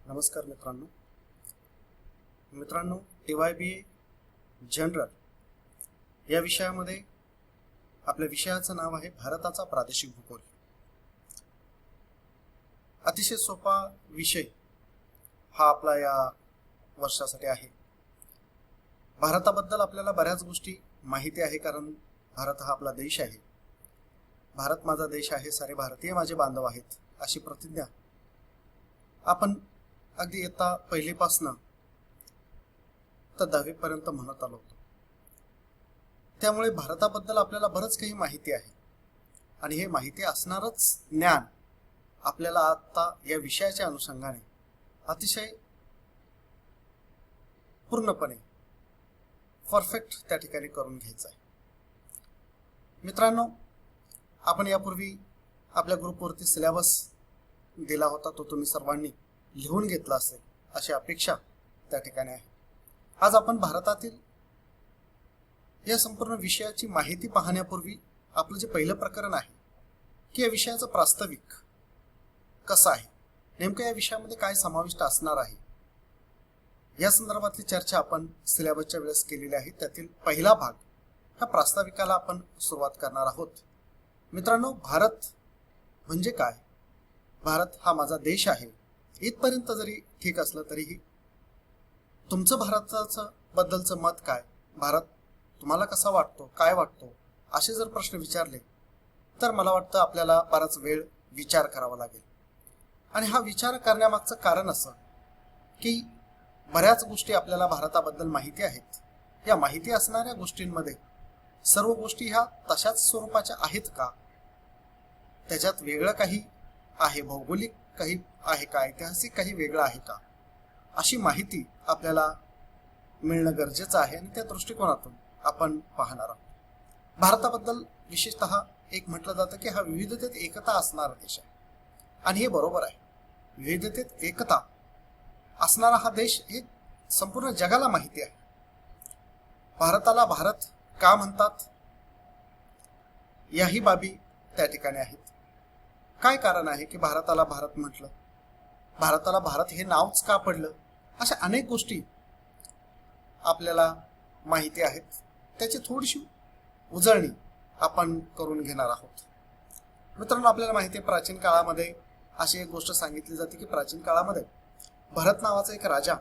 नमस्कार मित्रांनो TYBA general या विषयामध्ये आपल्या विषयाचं नाव आहे भारताचा प्रादेशिक भूगोल। अतिशय सोपा विषय हा आपला या वर्षासाठी आहे। भारताबद्दल आपल्याला बऱ्याच गोष्टी माहिती आहे, कारण भारत हा आपला देश आहे। भारत माझा देश आहे, सारे भारतीय माझे बांधव आहेत, अशी प्रतिज्ञा आपण अगदी इयत्ता पहिलीपासनं तर 10वी पर्यंत म्हणत आलो होतो। त्यामुळे भारताबद्दल आपल्याला बरंच काही माहिती आहे आणि हे माहिती असणारच ज्ञान आपल्याला आता या विषयाच्या अनुषंगाने अतिशय पूर्णपणे परफेक्ट त्या ठिकाणी करून घ्यायचं आहे। मित्रांनो, आपण यापूर्वी आपल्या ग्रुपवरती सिलेबस दिला होता, तो तुम्ही सर्वांनी लिहून घेतला असेल अशी अपेक्षा त्या ठिकाणी आहे। आज आपण भारतातील या संपूर्ण विषयाची माहिती पाहण्यापूर्वी आपलं जे पहिलं प्रकरण आहे की या विषयाचं प्रास्ताविक कसं आहे, नेमकं या विषयामध्ये काय समाविष्ट असणार आहे, या संदर्भातली चर्चा आपण सिलेबसच्या वेळेस केलेली आहे। त्यातील पहिला भाग ह्या प्रास्ताविकाला आपण सुरुवात करणार आहोत। मित्रांनो, भारत म्हणजे काय, भारत हा माझा देश आहे, इथपर्यंत जरी ठीक असलं तरीही तुमचं भारताचं बद्दलचं मत काय, भारत तुम्हाला कसा वाटतो, काय वाटतो, असे जर प्रश्न विचारले तर मला वाटतं आपल्याला बराच वेळ विचार करावा लागेल। आणि हा विचार करण्यामागचं कारण असं की बऱ्याच गोष्टी आपल्याला भारताबद्दल माहिती आहेत। या माहिती असणाऱ्या गोष्टींमध्ये सर्व गोष्टी ह्या तशाच स्वरूपाच्या आहेत का, त्याच्यात वेगळं काही आहे, भौगोलिक काही आहे का, ऐतिहासिक काही वेगळं आहे का, अशी माहिती आपल्याला मिळणं गरजेचं आहे आणि त्या दृष्टिकोनातून आपण पाहणार आहोत। भारताबद्दल विशेषतः एक म्हटलं जातं की हा विविधतेत एकता असणारा देश आहे, आणि हे बरोबर आहे। विविधतेत एकता असणारा हा देश हे संपूर्ण जगाला माहिती आहे। भारताला भारत का म्हणतात याही बाबी त्या ठिकाणी आहेत। काय कारण आहे की भारताला भारत म्हटलं, भारताला भारत हे नावच का पडलं, अशा अनेक गोष्टी आपल्याला माहिती आहेत। त्याची थोडीशी उजळणी आपण करून घेणार आहोत। मित्रांनो, आपल्याला माहिती आहे प्राचीन काळामध्ये अशी एक गोष्ट सांगितली जाते की प्राचीन काळामध्ये भरत नावाचा एक राजा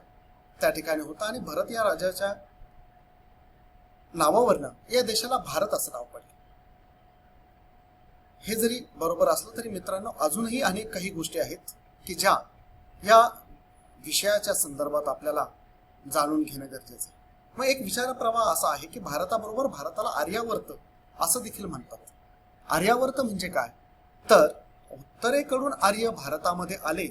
त्या ठिकाणी होता, आणि भरत या राजाच्या नावावरनं या देशाला भारत असं नाव पडलं। हे जरी बरोबर असलं तरी मित्रांनो, अजूनही अनेक काही गोष्टी आहेत की ज्या या विषयाच्या संदर्भात आपल्याला जाणून घेणं गरजेचं आहे। मग एक विचार प्रवाह असा आहे की भारताबरोबर भारताला आर्यावर्त असं देखील म्हणतात। आर्यावर्त म्हणजे काय, तर उत्तरेकडून आर्य भारतामध्ये आले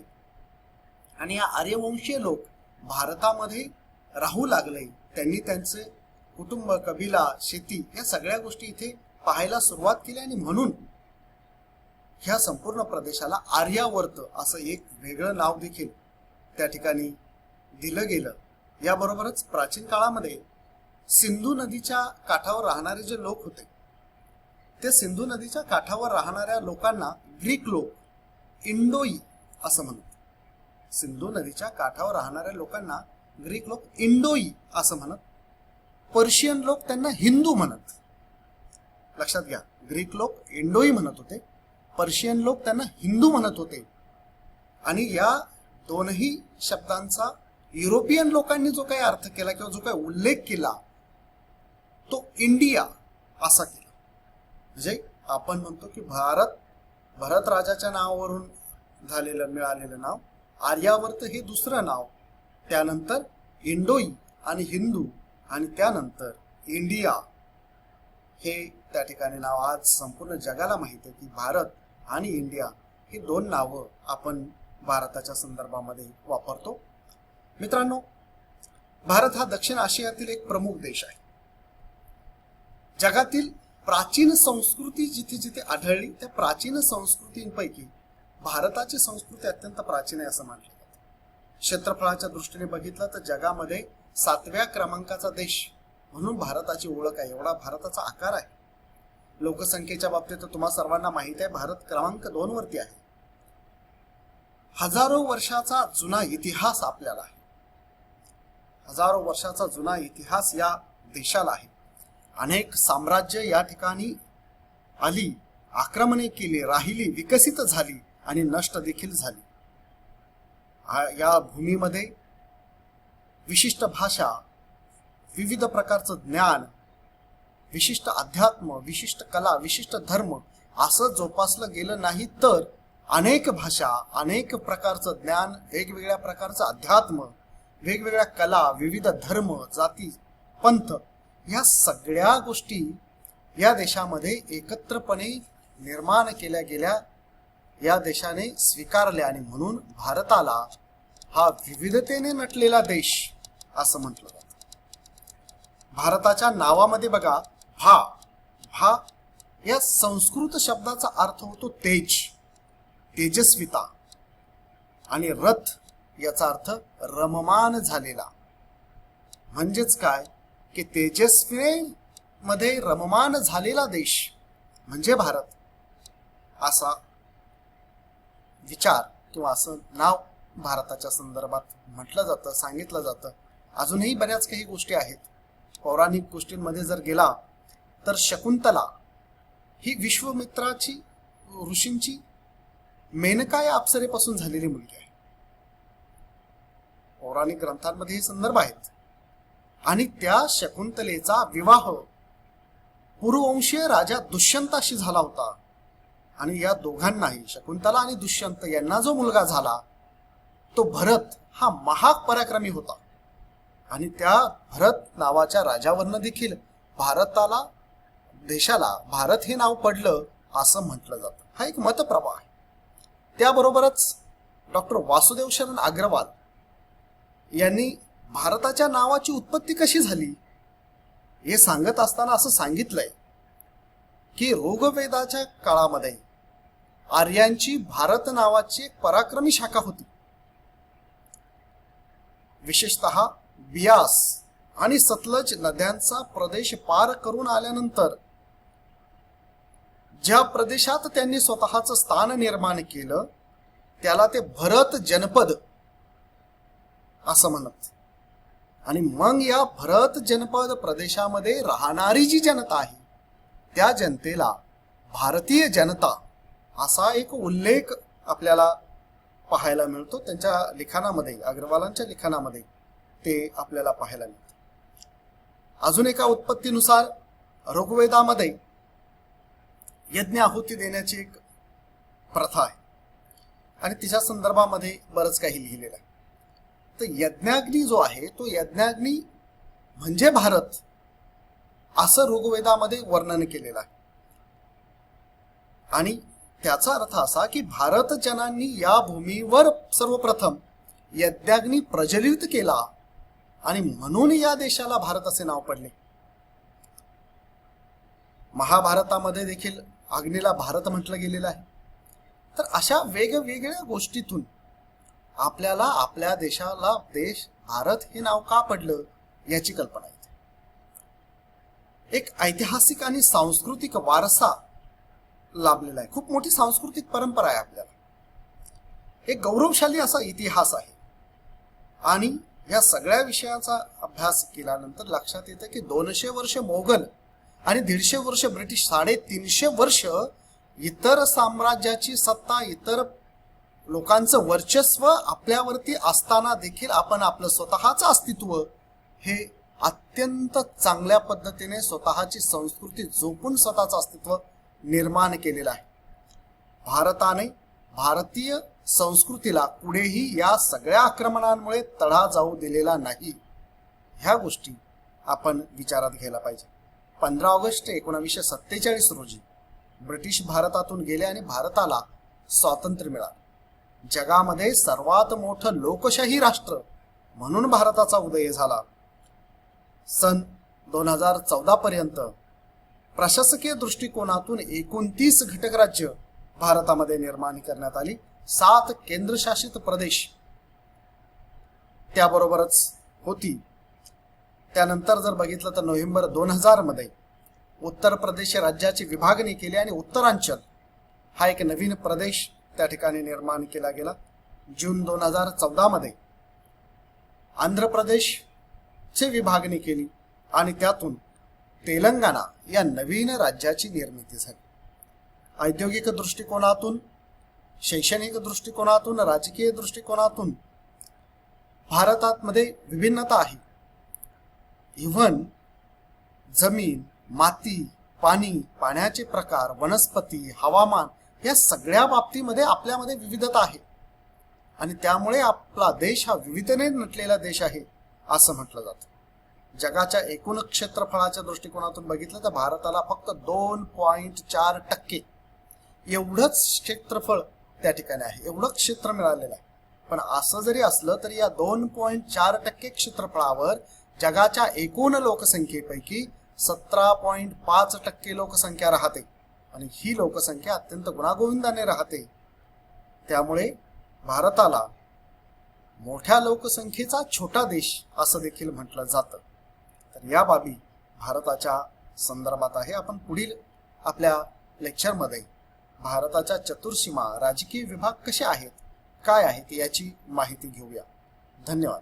आणि या आर्यवंशीय लोक भारतामध्ये राहू लागले। त्यांनी त्यांचे कुटुंब, कबिला, शेती या सगळ्या गोष्टी इथे पाहायला सुरुवात केली, आणि म्हणून ह्या संपूर्ण प्रदेशाला आर्यावर्त असं एक वेगळं नाव देखील त्या ठिकाणी दिलं गेलं। याबरोबरच प्राचीन काळामध्ये सिंधू नदीच्या काठावर राहणारे जे लोक होते, ते सिंधू नदीच्या काठावर राहणाऱ्या लोकांना ग्रीक लोक, इंडोई असं म्हणत। सिंधू नदीच्या काठावर राहणाऱ्या लोकांना ग्रीक लोक इंडोई असं म्हणत। पर्शियन लोक त्यांना हिंदू म्हणत। लक्षात घ्या, ग्रीक लोक इंडोई म्हणत होते, पर्शियन लोक त्यांना हिंदू म्हणत होते। आणि या दोनही शब्दांचा युरोपियन लोकांनी जो काही अर्थ केला किंवा जो काही उल्लेख केला तो इंडिया असा केला। म्हणजे आपण म्हणतो की भरत राजाच्या नावावरून मिळालेलं नाव आर्यावर्त हे दुसरं नाव, त्यानंतर इंडोई आणि हिंदू, आणि त्यानंतर इंडिया हे त्या ठिकाणी नाव। आज संपूर्ण जगाला माहिती आहे की भारत आणि इंडिया ही दोन नावं आपण भारताच्या संदर्भामध्ये वापरतो। मित्रांनो, भारत हा दक्षिण आशियातील एक प्रमुख देश आहे। जगातील प्राचीन संस्कृती जिथे जिथे आढळली त्या प्राचीन संस्कृतींपैकी भारताची संस्कृती अत्यंत प्राचीन आहे असं मानलं जातं। क्षेत्रफळाच्या दृष्टीने बघितलं तर जगामध्ये 7व्या क्रमांकाचा देश म्हणून भारताची ओळख आहे, एवढा भारताचा आकार आहे। लोकसंख्येच्या बाबतीत तुम्हा सर्वांना माहिती आहे भारत क्रमांक 2 वरती आहे। हजारो वर्षाचा जुना इतिहास आपल्याला आहे. हजारो वर्षाचा जुना इतिहास या देशाला आहे. अनेक साम्राज्य या ठिकाणी आली, आक्रमणे केली, राहिली, विकसित झाली आणि नष्ट देखील झाली. या भूमीमध्ये विशिष्ट भाषा, विविध प्रकारचं ज्ञान, विशिष्ट अध्यात्म, विशिष्ट कला, विशिष्ट धर्म असं जोपासलं गेलं नाही तर अनेक भाषा, अनेक प्रकारचं ज्ञान, वेगवेगळ्या प्रकारचं अध्यात्म, वेगवेगळ्या कला, विविध धर्म, जाती, पंथ या सगळ्या गोष्टी या देशामध्ये एकत्रपणे निर्माण केल्या गेल्या, या देशाने स्वीकारल्या आणि म्हणून भारताला हा विविधतेने नटलेला देश असं म्हटलं जातं. भारताच्या नावामध्ये बघा भा, भा या संस्कृत शब्दाचा अर्थ होतो तेज, तेजस्विता, आणि रथ याचा अर्थ रममान झालेला. म्हणजेच काय की तेजस्वीमध्ये रममान झालेला देश म्हणजे भारत असा विचार किंवा असं नाव भारताच्या संदर्भात म्हटलं जातं, सांगितलं जातं. अजूनही बऱ्याच काही गोष्टी आहेत. पौराणिक गोष्टींमध्ये जर गेला तर शकुंतला ही विश्वामित्राची, ऋषींची मेनका या अप्सरेपासून झालेली मुलगी आहे. पौराणिक ग्रंथांमध्ये हे संदर्भ आहेत. आणि त्या शकुंतलेचा विवाह पूर्ववंशीय राजा दुष्यंताशी झाला होता. आणि या दोघांनाही, शकुंतला आणि दुष्यंत यांना जो मुलगा झाला तो भरत हा महापराक्रमी होता. आणि त्या भरत नावाच्या राजावरनं देखील भारताला, देशाला भारत हे नाव पडलं असं म्हटलं जातं. हा एक मतप्रवाह आहे. त्याबरोबरच डॉक्टर वासुदेव शरण अग्रवाल यांनी भारताच्या नावाची उत्पत्ती कशी झाली हे सांगत असताना असं सांगितलंय की ऋग्वेदाच्या काळामध्ये आर्यांची भारत नावाची एक पराक्रमी शाखा होती. विशेषतः बियास आणि सतलज नद्यांचा प्रदेश पार करून आल्यानंतर ज्या प्रदेशात त्यांनी स्वतःचं स्थान निर्माण केलं त्याला ते भरत जनपद असं म्हणत. आणि मग या भरत जनपद प्रदेशामध्ये राहणारी जी जनता आहे त्या जनतेला भारतीय जनता असा एक उल्लेख आपल्याला पाहायला मिळतो. त्यांच्या लिखाणामध्ये, अग्रवालांच्या लिखाणामध्ये ते आपल्याला पाहायला मिळतं. अजून एका उत्पत्तीनुसार ऋग्वेदामध्ये यज्ञ आहुती देण्याची एक प्रथा आहे आणि तिच्या संदर्भामध्ये बरंच काही लिहिलेलं आहे. तर यज्ञाग्नी जो आहे तो यज्ञाग्नी म्हणजे भारत असं ऋग्वेदामध्ये वर्णन केलेलं आहे. आणि त्याचा अर्थ असा की भारत जनांनी या भूमीवर सर्वप्रथम यज्ञाग्नी प्रज्वलित केला आणि म्हणून या देशाला भारत असे नाव पडले. महाभारतामध्ये देखील अग्नीला भारत म्हटलं गेलेलं आहे. तर अशा वेगवेगळ्या गोष्टीतून आपल्याला आपल्या देशाला देश भारत हे नाव का पडलं याची कल्पना येते. एक ऐतिहासिक आणि सांस्कृतिक वारसा लाभलेला आहे. खूप मोठी सांस्कृतिक परंपरा आहे आपल्याला. एक गौरवशाली असा इतिहास आहे. आणि या सगळ्या विषयाचा अभ्यास केल्यानंतर लक्षात येतं की 200 वर्ष मोगल आणि 150 वर्ष ब्रिटिश, 350 वर्ष इतर साम्राज्याची सत्ता, इतर लोकांचं वर्चस्व आपल्यावरती असताना देखील आपण आपलं स्वतःचं अस्तित्व हे अत्यंत चांगल्या पद्धतीने स्वतःची संस्कृती जपून स्वतःचं अस्तित्व निर्माण केलेलं आहे. भारताने भारतीय संस्कृतीला पुढेही या सगळ्या आक्रमणांमुळे तडा जाऊ दिलेला नाही. ह्या गोष्टी आपण विचारात घ्यायला पाहिजे. 15 ऑगस्ट 1947 रोजी ब्रिटिश भारतातून गेले आणि भारताला स्वातंत्र्य मिळालं. जगामध्ये सर्वात मोठं लोकशाही राष्ट्र म्हणून भारताचा उदय झाला. सन 2014 पर्यंत प्रशासकीय दृष्टिकोनातून 29 घटक राज्य भारतामध्ये निर्माण करण्यात आली. 7 केंद्रशासित प्रदेश त्याबरोबरच होती. त्यानंतर जर बघितलं तर नोव्हेंबर 2000 मध्ये उत्तर प्रदेश राज्याची विभागणी केली आणि उत्तरांचल हा एक नवीन प्रदेश त्या ठिकाणी निर्माण केला गेला. जून 2014 मध्ये आंध्र प्रदेशची विभागणी केली आणि त्यातून तेलंगणा या नवीन राज्याची निर्मिती झाली. औद्योगिक दृष्टिकोनातून, शैक्षणिक दृष्टिकोनातून, राजकीय दृष्टिकोनातून भारतात मध्ये विभिन्नता आहे. इव्हन जमीन, माती, पाणी, पाण्याचे प्रकार, वनस्पती, हवामान या सगळ्या बाबतीमध्ये आपल्यामध्ये विविधता आहे आणि त्यामुळे आपला देश हा विविधतेने नटलेला देश आहे असं म्हटलं जातं. जगाच्या एकूण क्षेत्रफळाच्या दृष्टिकोनातून बघितलं तर भारताला फक्त 2.4% एवढंच क्षेत्रफळ त्या ठिकाणी आहे, एवढं क्षेत्र मिळालेलं आहे. पण असं जरी असलं तरी या 2.4% क्षेत्रफळावर जगाच्या एकूण लोकसंख्येपैकी 17.5% लोकसंख्या राहते आणि ही लोकसंख्या अत्यंत गुणागोविंदाने राहते. त्यामुळे भारताला मोठ्या लोकसंख्येचा छोटा देश असं देखील म्हटलं जातं. तर या बाबी भारताच्या संदर्भात आहे. आपण पुढील आपल्या लेक्चरमध्ये भारताच्या चतुर्सीमा, राजकीय विभाग कसे आहेत, काय आहेत याची माहिती घेऊया. धन्यवाद.